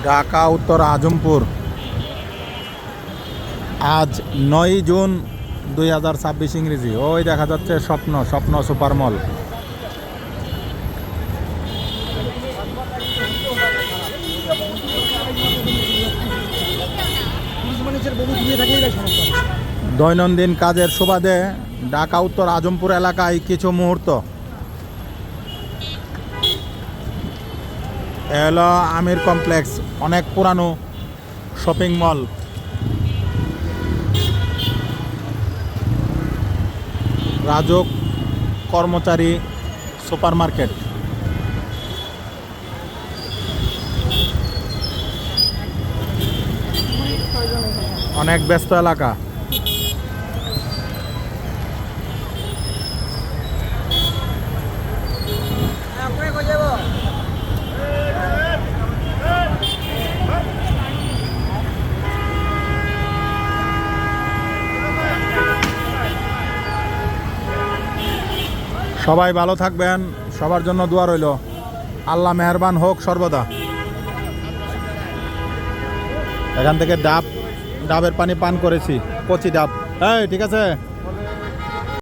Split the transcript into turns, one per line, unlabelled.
ঢাকা উত্তর আজমপুর আজ ৯ জুন ২০২৬ ইংরেজি। ওই দেখা যাচ্ছে স্বপ্ন স্বপ্ন সুপার মল। দৈনন্দিন কাজের সুবাদে ঢাকা উত্তর আজমপুর এলাকায় কিছু মুহূর্ত। এলো আমির কমপ্লেক্স, অনেক পুরানো শপিং মল। রাজক কর্মচারী সুপার মার্কেট। অনেক ব্যস্ত এলাকা। সবাই ভালো থাকবেন, সবার জন্য দোয়া রইল। আল্লাহ মেহেরবান হোক সর্বদা। এখান থেকে ডাবের পানি পান করেছি, কচি ডাব। এই ঠিক আছে।